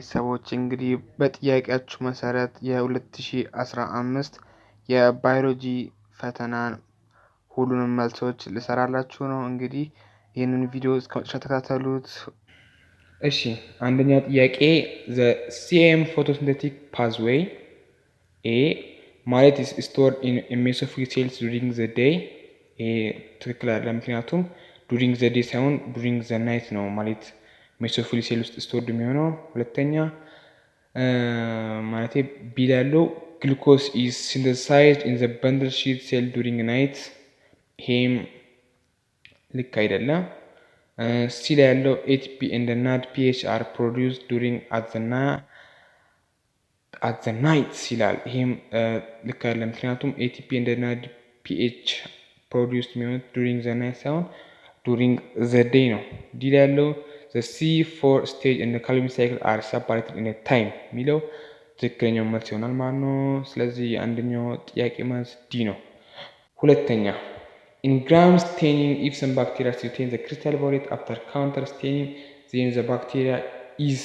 ቤተሰቦች እንግዲህ በጥያቄያችሁ መሰረት የ2015 የባዮሎጂ ፈተናን ሁሉንም መልሶች ልሰራላችሁ ነው። እንግዲህ ይህንን ቪዲዮ እስከመጨረሻ ተከታተሉት። እሺ፣ አንደኛ ጥያቄ the CM photosynthetic pathway A ማለት is stored in mesophyll cells during the day ትክክል አይደለም፣ ምክንያቱም during the day ሳይሆን during the night ነው ማለት ሜሶፊል ሴል ውስጥ ስቶርድ የሚሆነው። ሁለተኛ ማለት ቢ ያለው ግሉኮስ ኢዝ ሲንተሳይዝድ ኢን ዘ በንድል ሺት ሴል ዱሪንግ ናይት፣ ይሄም ልክ አይደለም። ሲ ላይ ያለው ኤቲፒ ኤንድ ናድ ፒኤች አር ፕሮዲውስድ ዱሪንግ አት ዘ ናይት ይላል። ይሄም ልክ አይደለም፣ ምክንያቱም ኤቲፒ ኤንድ ናድ ፒኤች ፕሮዲውስድ የሚሆኑት ዱሪንግ ዘ ናይት ሳይሆን ዱሪንግ ዘ ዴይ ነው። ዲ ላይ ያለው the C4 stage and the Calvin cycle are separated in a time የሚለው ትክክለኛው መልስ ይሆናል ማለት ነው። ስለዚህ አንደኛው ጥያቄ መልስ ዲ ነው። ሁለተኛ in gram staining if some bacteria retain the crystal violet after counter staining then the bacteria is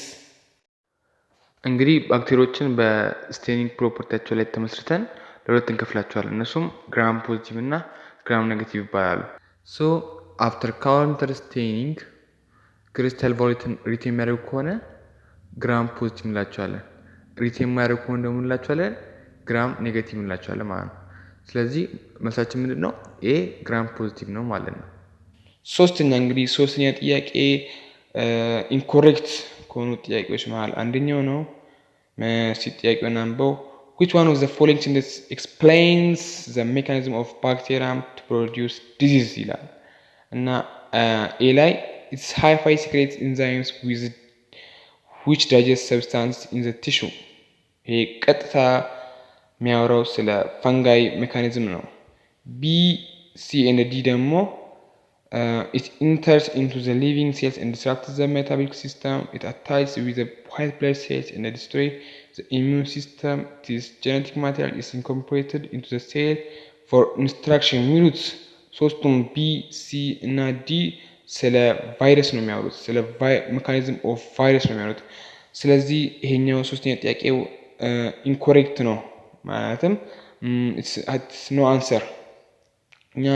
እንግዲህ ባክቴሪያዎችን በስቴኒንግ ፕሮፐርቲያቸው ላይ ተመስርተን ለሁለት እንከፍላቸዋለን። እነሱም ግራም ፖዚቲቭ እና ግራም ኔጌቲቭ ይባላሉ። so after counter staining ክሪስታል ቫዮሌትን ሪቴን የሚያደርጉ ከሆነ ግራም ፖዚቲቭ እንላቸዋለን። ሪቴን የሚያደርጉ ከሆነ ደግሞ እንላቸዋለን ግራም ኔጌቲቭ እንላቸዋለን ማለት ነው። ስለዚህ መልሳችን ምንድን ነው? ኤ ግራም ፖዚቲቭ ነው ማለት ነው። ሶስተኛ ጥያቄ ኢንኮሬክት ከሆኑ ጥያቄዎች መሃል አንደኛው ነው። ጥያቄውን አንበው which one of the following sentences explains the mechanism of bacterium to produce disease ይላል እና ኤ ላይ its hyphae secretes enzymes with which digest substance in the tissue ይሄ ቀጥታ የሚያወራው ስለ ፈንጋይ ሜካኒዝም ነው። ቢ ሲ and ዲ ደግሞ it enters into the living cells and disrupts the metabolic system, it attaches with the white blood cells and destroys the immune system, this genetic material is incorporated into the cell for instruction የሚሉት ሶስቱም ቢ ሲ እና ዲ ስለ ቫይረስ ነው የሚያወሩት፣ ስለ ሜካኒዝም ኦፍ ቫይረስ ነው የሚያወሩት። ስለዚህ ይሄኛው ሶስተኛ ጥያቄው ኢንኮሬክት ነው ማለትም ኢትስ ኖ አንሰር። እኛ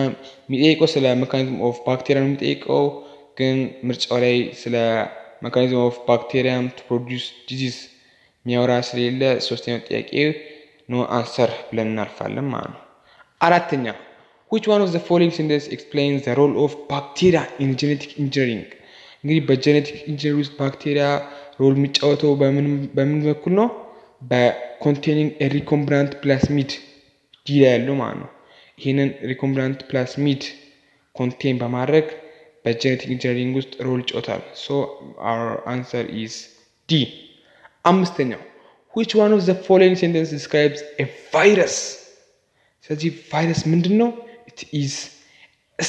የሚጠይቀው ስለ ሜካኒዝም ኦፍ ባክቴሪያ ነው የሚጠይቀው፣ ግን ምርጫው ላይ ስለ ሜካኒዝም ኦፍ ባክቴሪያም ቱ ፕሮዲውስ ዲዚዝ የሚያወራ ስለሌለ ሶስተኛው ጥያቄ ኖ አንሰር ብለን እናልፋለን ማለት ነው። አራተኛ which one of the following sentences explains the role of bacteria in genetic engineering? እንግዲህ በጄኔቲክ ኢንጂነሪ ውስጥ ባክቴሪያ ሮል የሚጫወተው በምን በኩል ነው? በኮንቴኒንግ ሪኮምብናንት ፕላስሚድ ዲ ላይ ያለው ማለት ነው። ይህንን ሪኮምብናንት ፕላስሚድ ኮንቴን በማድረግ በጄኔቲክ ኢንጂነሪንግ ውስጥ ሮል ይጫወታል። so our answer is D። አምስተኛው which one of the following sentences describes a virus? ስለዚህ ቫይረስ ምንድን ነው? it is a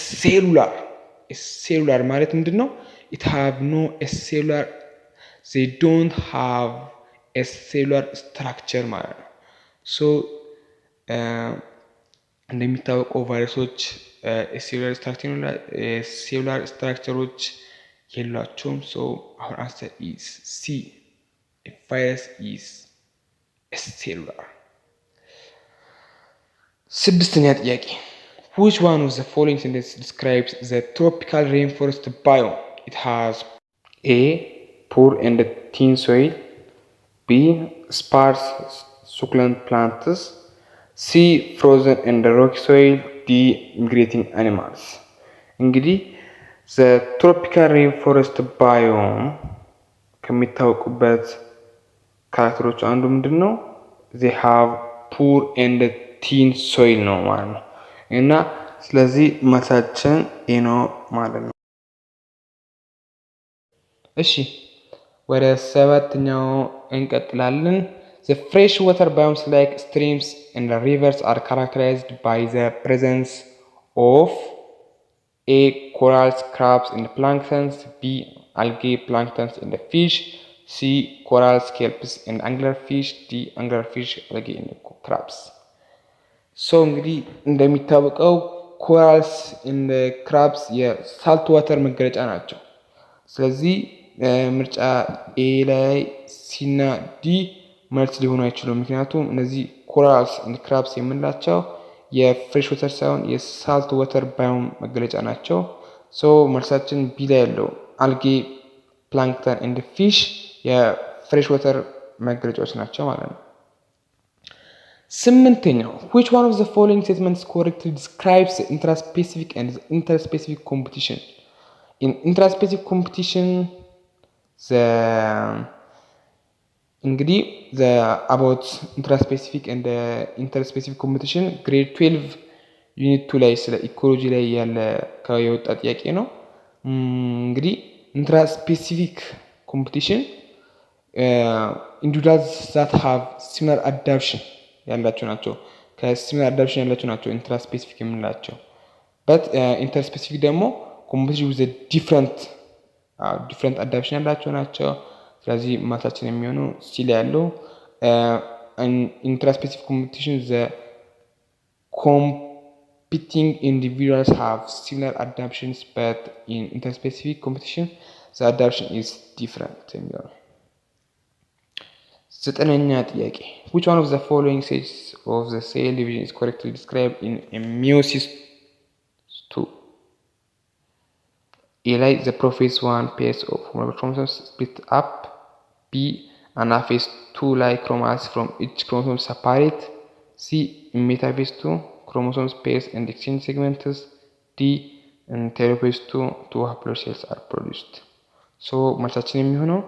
cellular ማለት ምንድን ነው? it have no a cellular, they don't have a cellular structure ማለት ነው። so እንደሚታወቀው ቫይረሶች cellular structureዎች የሏቸውም። so our answer is C, a virus is a cellular። ስድስተኛ ጥያቄ which one of the following sentences describes the tropical rainforest biome? It has A poor and thin soil, B sparse succulent plants, C frozen and rocky soil, D migrating animals። እንግዲህ the tropical rainforest biome ከሚታወቁበት ካራክተሮች አንዱ ምንድን ነው? they have poor and thin soil ነው ማለት ነው። እና ስለዚህ መልሳችን ኤ ነው ማለት ነው። እሺ ወደ ሰባተኛው እንቀጥላለን። the fresh water biomes like streams and rivers are characterized by the presence of A corals, crabs and planktons, B algae, planktons and fish, C corals, kelps and anglerfish, D anglerfish, algae and crabs። so እንግዲህ እንደሚታወቀው ኮራልስ እንደ ክራብስ የሳልት ዋተር መገለጫ ናቸው። ስለዚህ ምርጫ ኤ ላይ ሲና ዲ መልስ ሊሆኑ አይችሉም። ምክንያቱም እነዚህ ኮራልስ እና ክራብስ የምንላቸው የፍሬሽ ወተር ሳይሆን የሳልት ወተር ባዮም መገለጫ ናቸው። ሶ መልሳችን ቢ ላይ ያለው አልጌ፣ ፕላንክተን ኤንድ ፊሽ የፍሬሽ ወተር መገለጫዎች ናቸው ማለት ነው። ስምንተኛው which one of the following statements correctly describes the intraspecific and the interspecific competition? In intraspecific competition, እንግዲህ about intraspecific and interspecific competition grade 12 ዩኒት 2 ላይ ስለ ኢኮሎጂ ላይ ያለ የወጣ ጥያቄ ነው። እንግዲህ intraspecific competition individuals that have similar adaptation ያላቸው ናቸው። ከሲሚላር አዳፕሽን ያላቸው ናቸው ኢንትራስፔሲፊክ የምንላቸው። በት ኢንተርስፔሲፊክ ደግሞ ኮምፒቲሽን ዊዝ ዲፍረንት አዳፕሽን ያላቸው ናቸው። ስለዚህ ማታችን የሚሆነው ሲል ያለው ኢንትራስፔሲፊክ ኮምፒቲሽን ዘ competing individuals have similar adaptations but in interspecific competition the adaptation is different የሚሆነው። ዘጠነኛ ጥያቄ which one of the following stages of the cell division is correctly described in meiosis II? A ላይ the prophase 1 pairs of chromosomes split up. B anaphase 2 ላይ chromosomes from each chromosome separate. C metaphase 2 chromosomes pairs and exchange segments. D in telophase 2 two haploid cells are produced. So መልሳችን የሚሆነው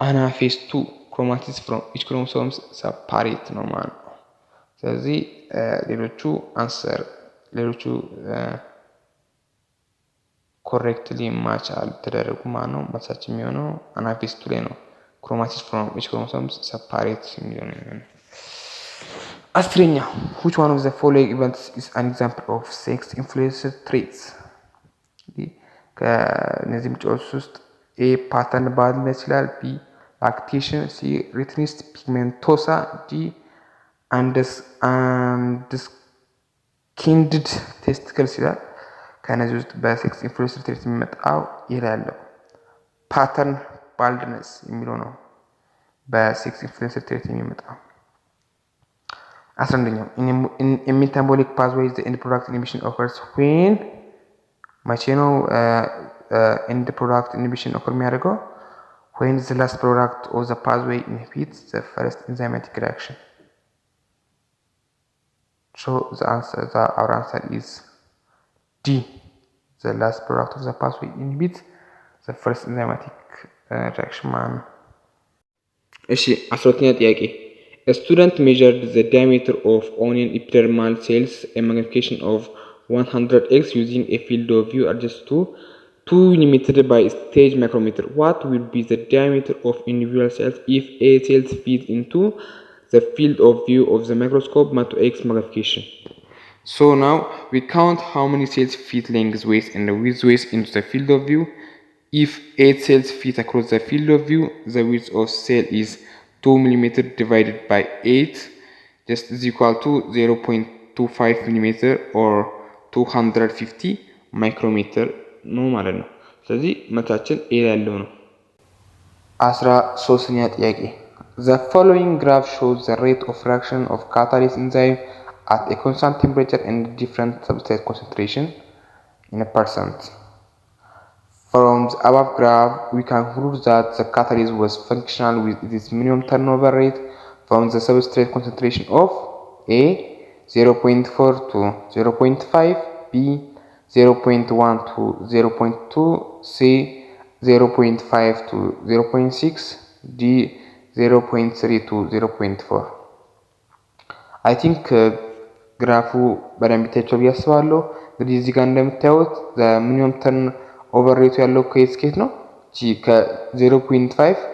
anaphase 2 chromatis from each chromosomes separate ነው ማለት ነው። ስለዚህ ሌሎቹ ኮሬክትሊ ማች አልተደረጉም ማለት ነው። መልሳችን የሚሆነው anaphase 2 ላይ ነው። chromatis from each chromosomes separate የሚለው ነው የሚሆነው። አስረኛ which one of the following events is an example of sex influenced traits? ከነዚህ ምርጫዎች ውስጥ ኤ ፓተርን ባልነት ይችላል። ቢ ላክቴሽን፣ ሲ ሪትኒስት ፒግሜንቶሳ፣ ዲ አንድስኪንድድ ቴስቲክልስ ይላል። ከነዚህ ውስጥ በሴክስ ኢንፍሉዌንስ ትሬት የሚመጣው ይላለው ፓተርን ባልድነስ የሚለው ነው በሴክስ ኢንፍሉዌንስ ትሬት የሚመጣው። 11ኛው in metabolic pathways the end product inhibition occurs when መቼ ነው end product inhibition occur የሚያደርገው? when the last product of the pathway inhibits the first enzymatic reaction. So our answer is D. The last product of the pathway inhibits the first enzymatic reaction man. እሺ 12ኛ ጥያቄ A student measured the diameter of onion epidermal cells a magnification of 100x using a field of view adjusted to 2 mm by stage micrometer. What will be the diameter of individual cells if a cells fit into the field of view of the microscope to x magnification? So now we count how many cells fit length, width and width into the field of view. If 8 cells fit across the field of view, the width of cell is 2 mm divided by 8 just is equal to 0.25 mm or 250 micrometer ነው ማለት ነው። ስለዚህ መታችን ኤ ያለው ነው። 13ኛ ጥያቄ The following graph shows the rate of reaction of catalase enzyme at a constant temperature and different substrate concentration in a percent. From the above graph, we can conclude that the catalase was functional with its minimum turnover rate from the substrate concentration of A 0.4 to 0.5, B 0.1 to 0.2, C 0.5 to 0.6, D 0.3 to 0.4. I think ግራፉ በደንብ ይታያል ብዬ አስባለሁ። እንግዲህ እዚህ ጋር እንደምታዩት ሚኒመም ተርን ኦቨር ሬቱ ያለው ከስኬት ነው። እቺ ከ0.5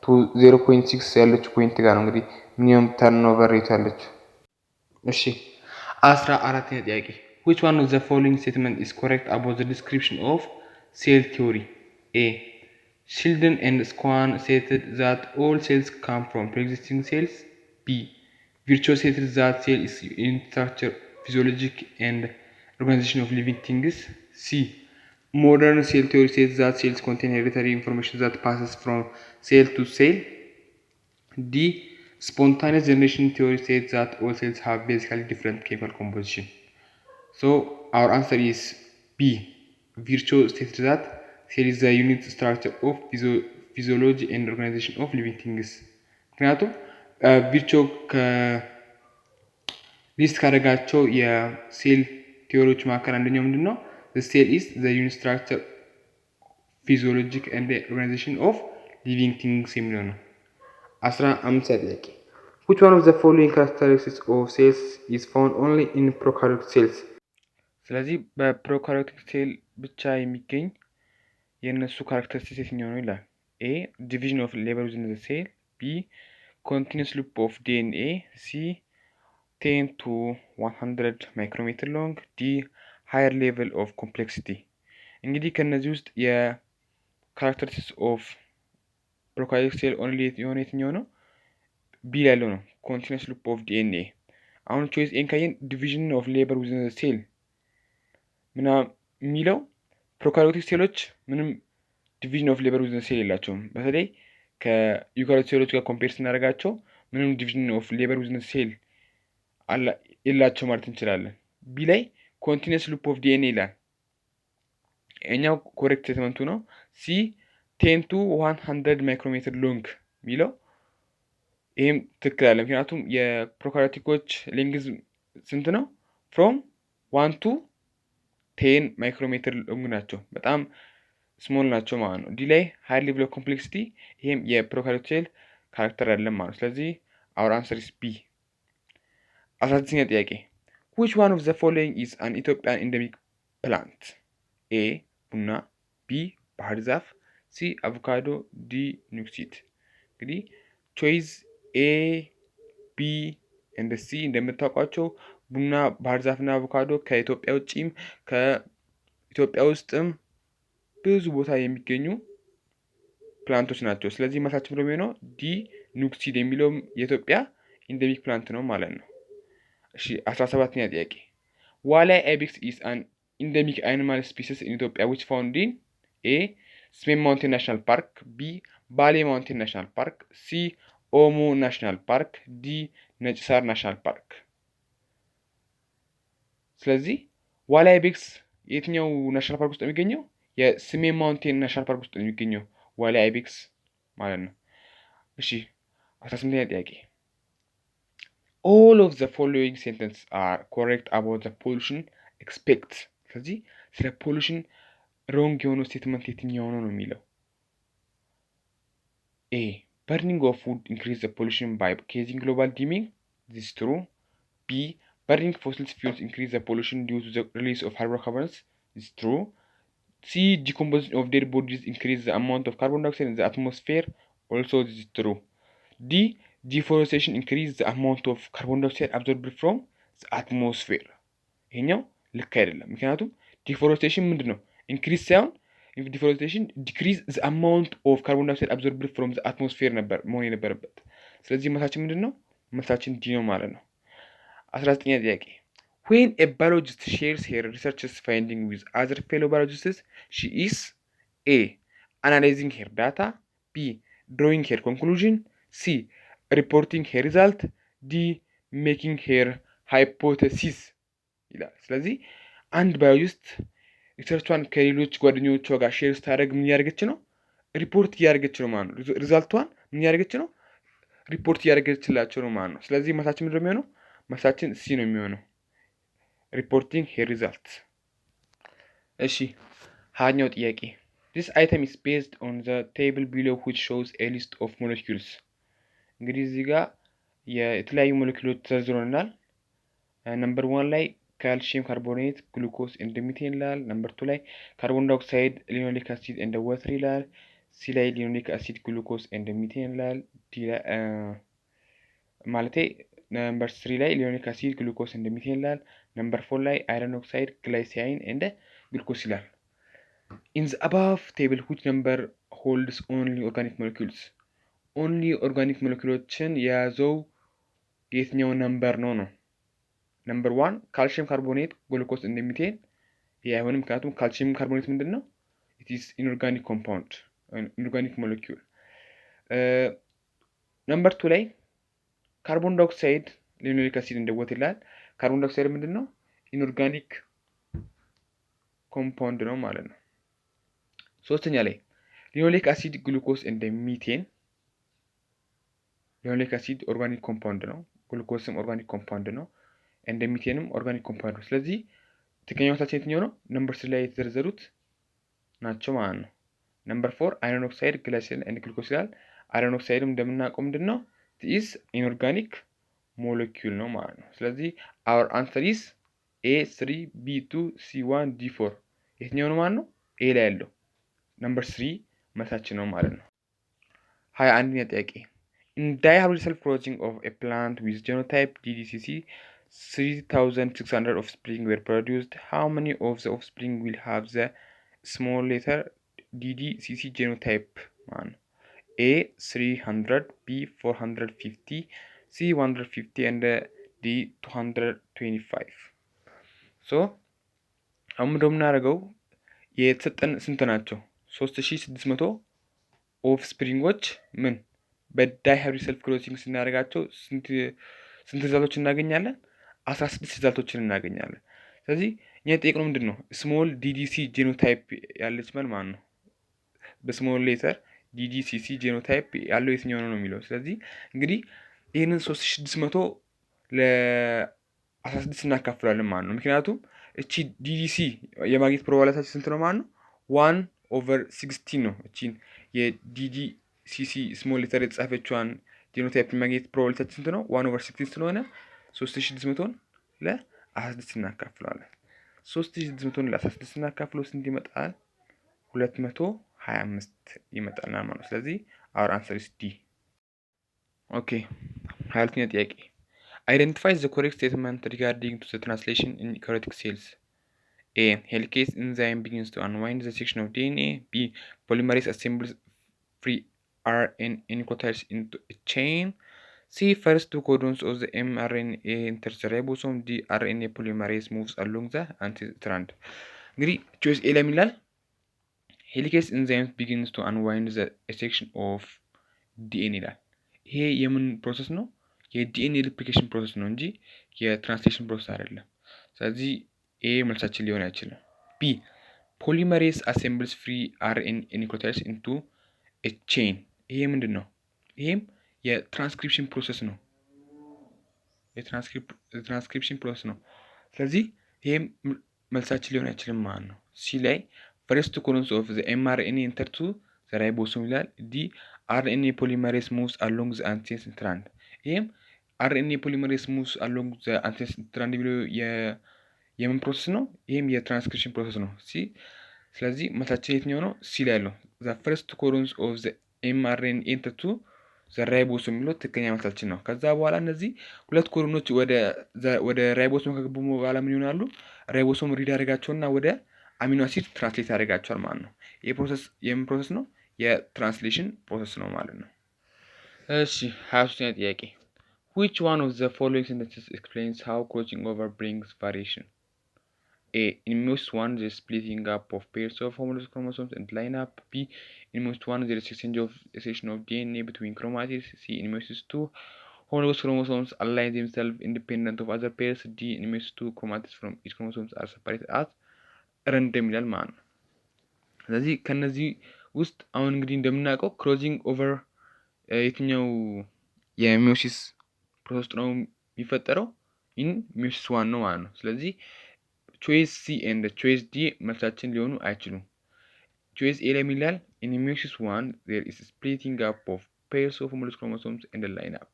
to 0.6 ያለችው ፖይንት ጋር ነው እንግዲህ ሚኒመም ተርን ኦቨር ሬቱ ያለችው። እሺ 14ኛ ጥያቄ Which one of the following statement is correct about the description of cell theory? A. Sheldon and Swan stated that all cells come from pre-existing cells. B. Virchow stated that cell is in structure, physiology and organization of living things. C. modern cell theory says that cells contain hereditary information that passes from cell to cell. D. Spontaneous generation theory says that all cells have basically different chemical composition. So our answer is B. Virchow stated that cell is the unit structure of physiology and organization of living things. ምክንያቱም ቪርቾው ሊስት ካደረጋቸው የሴል ቲዎሪዎች መካከል አንደኛው ምንድን ነው? ሴል ኢዝ ዘ ዩኒት ስትራክቸር ፊዚዮሎጂክ ኤንድ ኦርጋናይዜሽን ኦፍ ሊቪንግ ቲንግስ የሚለው ነው። 15 ጥያቄ which one of the following characteristics of cells is found only in prokaryotic cells? ስለዚህ በፕሮካሪዮቲክ ሴል ብቻ የሚገኝ የእነሱ ካራክተሪስቲክስ የትኛው ነው ይላል። ኤ ዲቪዥን ኦፍ ሌበር ዊዝን ዘ ሴል፣ ቢ continuous loop of DNA, C 10 to 100 micrometer long, D higher level of complexity። እንግዲህ ከነዚህ ውስጥ የካራክተሪስቲክስ ኦፍ ፕሮካሪዮቲክ ሴል ኦንሊ የሆነ የትኛው ነው? ቢ ያለው ነው continuous loop of DNA። አሁን ቾይስ ኤን ካየን ዲቪዥን ኦፍ ሌበር ዊዝን ዘ ሴል ምና የሚለው ፕሮካሪዮቲክ ሴሎች ምንም ዲቪዥን ኦፍ ሌበር ዊዝን ዘ ሴል የላቸውም። በተለይ ከዩካሪዮቲክ ሴሎች ጋር ኮምፔር ስናደርጋቸው ምንም ዲቪዥን ኦፍ ሌበር ዊዝን ዘ ሴል የላቸው ማለት እንችላለን። ቢ ላይ ኮንቲኒየስ ሉፕ ኦፍ ዲኤንኤ ይላል። እኛው ኮሬክት ስቴትመንቱ ነው። ሲ 10 to 100 ማይክሮሜትር ሎንግ የሚለው ይህም ትክክል አለ። ምክንያቱም የፕሮካሪዮቲኮች ሌንግዝ ስንት ነው? ፍሮም 1 to 10 ማይክሮሜትር ሎንግ ናቸው። በጣም ስሞል ናቸው ማለት ነው። ዲ ላይ ሃይ ሌቭል ኦፍ ኮምፕሌክሲቲ ይህም የፕሮካሪዮቲክ ሴል ካራክተር አይደለም ማለት ነው። ስለዚህ አወር አንሰር ኢዝ ቢ። 19ኛ ጥያቄ which one of the following is an Ethiopian endemic plant? A ቡና፣ ቢ ባህር ዛፍ፣ ሲ አቮካዶ፣ ዲ ኑክሲድ። እንግዲህ ቾይስ ኤ ቢ እንደ ሲ እንደምታውቋቸው ቡና፣ ባህር ዛፍና አቮካዶ ከኢትዮጵያ ውጭም ከኢትዮጵያ ውስጥም ብዙ ቦታ የሚገኙ ፕላንቶች ናቸው። ስለዚህ መልሳችን ብሎ የሚሆነው ዲ ኑክሲድ የሚለውም የኢትዮጵያ ኢንደሚክ ፕላንት ነው ማለት ነው። እሺ 17ኛ ጥያቄ ዋሊያ አይቤክስ ኢዝ አን ኢንደሚክ አኒማል ስፒሲስ ኢን ኢትዮጵያ ዊች ፋውንድ ኢን ኤ ሰሜን ማውንቴን ናሽናል ፓርክ፣ ቢ ባሌ ማውንቴን ናሽናል ፓርክ፣ ሲ ኦሞ ናሽናል ፓርክ፣ ዲ ነጭ ሳር ናሽናል ፓርክ። ስለዚህ ዋሊያ አይቤክስ የትኛው ናሽናል ፓርክ ውስጥ ነው የሚገኘው? የሰሜን ማውንቴን ናሽናል ፓርክ ውስጥ ነው የሚገኘው ዋሊያ አይቤክስ ማለት ነው። እሺ 18ኛ ጥያቄ all of the following sentences are correct about the pollution expect። ስለዚህ ስለ ፖሉሽን ሮንግ የሆነው ስቴትመንት የትኛው ነው የሚለው ኤ burning of wood increase the pollution by causing global dimming, this is true. B burning fossil fuels increase the pollution due to the release of hydrocarbons, this is true. C decomposition of dead bodies increase the amount of carbon dioxide in the atmosphere, also this is true. D deforestation increase the amount of carbon dioxide absorbed from the atmosphere። ይሄኛው ልክ አይደለም። ምክንያቱም ዲፎሬስቴሽን ምንድን ነው? ኢንክሪዝ ሳይሆን ዲፎሬስቴሽን ዲክሪዝ the amount of carbon dioxide absorbed from the atmosphere ነበር መሆን የነበረበት። ስለዚህ መልሳችን ምንድን ነው? መልሳችን ዲ ነው ማለት ነው። 19ኛ ጥያቄ when a biologist shares her research finding with other fellow biologists she is A analyzing her data, B drawing her conclusion, C reporting her result, D making her hypothesis ይላል። ስለዚህ አንድ ባዮሎጂስት ሪሰርቿን ከሌሎች ጓደኞቿ ጋር ሼር ስታደርግ ምን ያደርገች ነው? ሪፖርት እያደረገች ነው ማለት ነው። ሪዛልቷን ምን ያደርገች ነው? ሪፖርት እያደረገችላቸው ነው ማለት ነው። ስለዚህ መልሳችን ምንድን ነው የሚሆነው? መልሳችን ሲ ነው የሚሆነው ሪፖርቲንግ ሄር ሪዛልት። እሺ 20ኛው ጥያቄ this item is based on the table below which shows a list of molecules። እንግዲህ እዚህ ጋር የተለያዩ ሞለኪውሎች ተዘርዝሮናል። ነምበር 1 ላይ ካልሲየም ካርቦኔት ግሉኮስ ኤንድ ሚቴን ይላል። ነምበር 2 ላይ ካርቦን ዳይኦክሳይድ ሊኖሊክ አሲድ ኤንድ ዋተር ይላል። ሲ ላይ ሊኖሊክ አሲድ ግሉኮስ ኤንድ ሚቴን ይላል። ዲ ላይ ማለቴ ነምበር 3 ላይ ሊኖሊክ አሲድ ግሉኮስ ኤንድ ሚቴን ይላል። ነምበር 4 ላይ አይረን ኦክሳይድ ግላይሲን ኤንድ ግሉኮስ ይላል። in the above table which number holds only organic molecules? only organic moleculeዎችን የያዘው የትኛው ነምበር ነው? ነምበር 1 ካልሲየም ካርቦኔት ግሉኮስ ኤንድ ሚቴን ይሄ አይሆንም ምክንያቱም ካልሲየም ካርቦኔት ምንድነው it is inorganic compound inorganic molecule ነምበር 2 ላይ ካርቦን ዳይኦክሳይድ ሊኖሊክ አሲድ እንደወት ይላል ካርቦን ዳይኦክሳይድ ምንድነው ኢንኦርጋኒክ ኮምፓውንድ ነው ማለት ነው ሶስተኛ ላይ ሊኖሊክ አሲድ ግሉኮስ እንደ ሚቴን ሊኖሊክ አሲድ ኦርጋኒክ ኮምፓውንድ ነው ግሉኮስም ኦርጋኒክ ኮምፓውንድ ነው እንደ ሚቴንም ኦርጋኒክ ኮምፓውንድ ነው ስለዚህ ትክክለኛው መልሳችን የትኛው ነው ነምበር 3 ላይ የተዘረዘሩት ናቸው ማለት ነው ነምበር 4 አይረን ኦክሳይድ ግላይሲል ኤንድ ግሉኮስ ይላል አይረን ኦክሳይድም እንደምናውቀው ምንድነው is inorganic molecule ነው ማለት ነው ስለዚህ our answer is A3 B2 C1 D4 የትኛው ነው ማለት ነው A ላይ ያለው ነምበር 3 መልሳችን ነው ማለት ነው 21ኛ ጥያቄ in dihydrogen self-crossing of a plant with genotype DDCC 3600 offspring were produced how many of the offspring will have the small letter DDCC genotype man A 300 B 450 C 150 and D 225 so አሁን እንደምናደርገው የተሰጠን ስንት ናቸው 3600 ኦፍስፕሪንጎች ምን በዳይሃይብሪድ ሰልፍ ክሮሲንግ ስናደርጋቸው ስንት ሪዛልቶችን እናገኛለን 16 ሪዛልቶችን እናገኛለን ስለዚህ እኛ የጠየቅነው ምንድነው ስሞል ዲዲሲ ጄኖታይፕ ያለች ማለት ነው በስሞል ሌተር ዲዲሲሲ ጄኖታይፕ ያለው የትኛው ነው የሚለው ስለዚህ እንግዲህ ይሄንን 3600 ለ16 እናካፍላለን ማለት ነው ምክንያቱም እቺ ዲዲሲ የማግኘት ፕሮባቢሊቲያችን ስንት ነው ማለት ነው 1/16 ነው እቺን የዲዲሲሲ ስሞል ሌተር የተጻፈችዋን ጄኖታይፕ የማግኘት ፕሮባቢሊቲያችን ስንት ነው 1/16 ስለሆነ 3600ን ለ16 እናካፍላለን 3600ን ለ16 እናካፍለው ስንት ይመጣል 225 ይመጣልና ማለት ነው ስለዚህ our answer is D okay ሀያልተኛ ጥያቄ identify the correct statement regarding to the translation in eukaryotic cells A helicase enzyme begins to unwind the section of DNA B polymerase assembles free RNA nucleotides into a chain C first two codons of the mRNA enter the ribosome D RNA polymerase moves along the anti-strand እንግዲህ choice A ላይ ይላል helicase enzyme begins to unwind the section of DNA ይላል ይሄ የምን ፕሮሰስ ነው የዲኤንኤ ሪፕሊኬሽን ፕሮሰስ ነው እንጂ የትራንስሌሽን ፕሮሰስ አይደለም ስለዚህ ኤ መልሳችን ሊሆን አይችልም ቢ ፖሊመሬዝ አሴምብልስ ፍሪ አርኤንኤ ኒውክሊዮታይድስ ኢንቱ ኤ ቼን ይሄ ምንድነው ይሄም የትራንስክሪፕሽን ፕሮሰስ ነው የትራንስክሪፕሽን ፕሮሰስ ነው ስለዚህ ይሄም መልሳችን ሊሆን አይችልም ማለት ነው ሲ ላይ first two codons of the mRNA enter to the ribosome ይላል ዲ RNA polymerase moves along the antisense strand ይሄም RNA polymerase moves along the antisense strand ብሎ የምን ፕሮሰስ ነው ይሄም የትራንስክሪፕሽን ፕሮሰስ ነው ሲ ስለዚህ መልሳችን የትኛው ነው ሲ ላይ ያለው the first two codons of the mRNA enter to the ribosome ብሎ ትክክለኛ መልሳችን ነው ከዛ በኋላ እነዚህ ሁለት ኮዶኖች ወደ ራይቦሶም ከገቡ በኋላ ምን ይሆናሉ ራይቦሶም ሪድ ያደርጋቸውና ወደ አሚኖ አሲድ ትራንስሌት ያደርጋቸዋል ማለት ነው ይሄ ፕሮሰስ የምን ፕሮሰስ ነው የትራንስሌሽን ፕሮሰስ ነው ማለት ነው እሺ 23ኛ ጥያቄ which one of the following sentences explains how crossing over brings variation A in most one the splitting up of pairs of homologous chromosomes and line up B in most one there is exchange of section of DNA between chromatids C in most two homologous chromosomes align themselves independent of other pairs D in most two chromatids from each chromosomes are separated as ረንደም ይላል ማለት ነው ስለዚህ ከነዚህ ውስጥ አሁን እንግዲህ እንደምናውቀው ክሮሲንግ ኦቨር የትኛው የሚዮሲስ ፕሮሰስ ነው የሚፈጠረው ኢን ሚዮሲስ 1 ነው ማለት ነው ስለዚህ ቾይስ ሲ ኤንድ ቾይስ ዲ መልሳችን ሊሆኑ አይችሉም ቾይስ ኤ ላይ ይላል ኢን ሚዮሲስ 1 there is splitting up of pairs of homologous chromosomes and a line up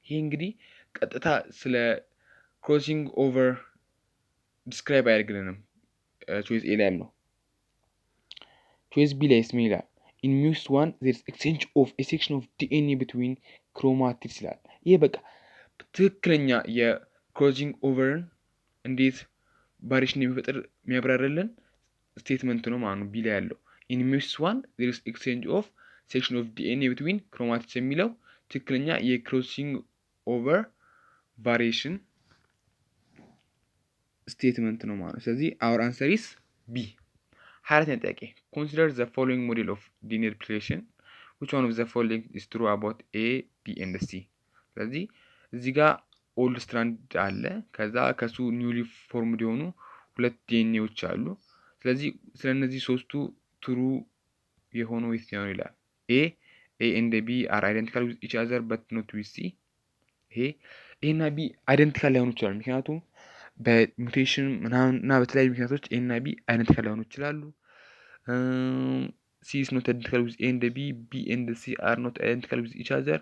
ይሄ እንግዲህ ቀጥታ ስለ ክሮሲንግ ኦቨር ዲስክራይብ አያደርግልንም choice A ላይ ነው choice B ላይ ምን ይላል in muse 1 there is exchange of a section of DNA between chromatids ይላል ይሄ በቃ ትክክለኛ የክሮሲንግ ኦቨርን እንዴት ቫሪዬሽን የሚፈጥር የሚያብራራልን ስቴትመንት ነው ማለት ነው ቢ ላይ ያለው in muse 1 there is exchange of section of DNA between chromatids የሚለው ትክክለኛ የክሮሲንግ ኦቨር ቫሪዬሽን ስቴትመንት ነው ማለት ነው ስለዚህ our answer is ቢ። 24ኛ ጥያቄ consider the following model of linear relation which one of the following is true about A, B and C። ስለዚህ እዚህ ጋር ኦልድ ስትራንድ አለ፣ ከዛ ከሱ ኒውሊ ፎርምድ የሆኑ ሁለት ዲኤንኤዎች አሉ። ስለዚህ ስለነዚህ ሶስቱ ትሩ የሆነው የትኛው ነው ይላል። ኤ ኤንድ ቢ አር አይደንቲካል ዊዝ ኢች አዘር በት ኖት ዊዝ ሲ። ይሄ ኤና ቢ አይደንቲካል ላይሆኑ ይችላሉ፣ ምክንያቱም በሙቴሽን ምናምን እና በተለያዩ ምክንያቶች ኤና ቢ አይደንቲካል ላይሆኑ ይችላሉ። ሲ ኢዝ ኖት አይደንቲካል ዊዝ ኤ ኤንድ ቢ፣ ቢ ኤንድ ሲ አር ኖት አይደንቲካል ዊዝ ኢች አዘር፣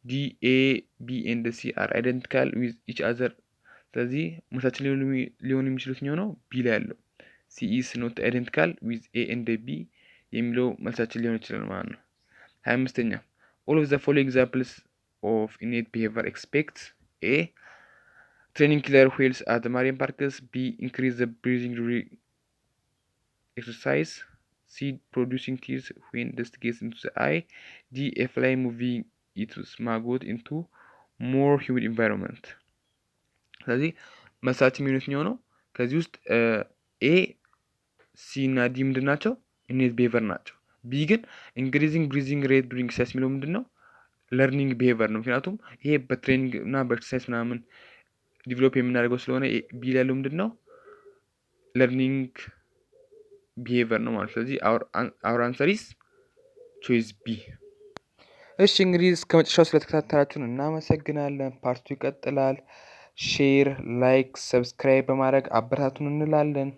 ዲ ኤ ቢ ኤንድ ሲ አር አይደንቲካል ዊዝ ኢች አዘር። ስለዚህ መልሳችን ሊሆን የሚችሉት ነው ቢ ላይ ያለው ሲ ኢዝ ኖት አይደንቲካል ዊዝ ኤ ኤንድ ቢ የሚለው መልሳችን ሊሆን ይችላል ማለት ነው። 25ኛ all of the following examples of innate behavior expects A. training killer whales at the marine parks, B. increase the breathing during exercise, C. producing tears when dust gets into the eye, D. a fly moving its maggot into more humid environment። ስለዚህ መልሳችን የሚሆኑት ነው ከዚህ ውስጥ ኤ ሲ እና ዲ ምንድን ናቸው? ኢኔት ቢሄቨር ናቸው። ቢ ግን ኢንክሪዚንግ ብሪዚንግ ሬት ዱሪንግ ኤክሰርሳይዝ የሚለው ምንድን ነው? ለርኒንግ ቢሄቨር ነው። ምክንያቱም ይሄ በትሬኒንግ እና በኤክሰርሳይዝ ምናምን ዲቨሎፕ የምናደርገው ስለሆነ ቢ ላይ ያለው ምንድን ነው? ለርኒንግ ቢሄቨር ነው ማለት። ስለዚህ አውር አንሰር ኢዝ ቾይስ ቢ። እሺ እንግዲህ እስከ መጨረሻው ስለተከታተላችሁን እናመሰግናለን። ፓርቱ ይቀጥላል። ሼር፣ ላይክ፣ ሰብስክራይብ በማድረግ አበረታቱን እንላለን።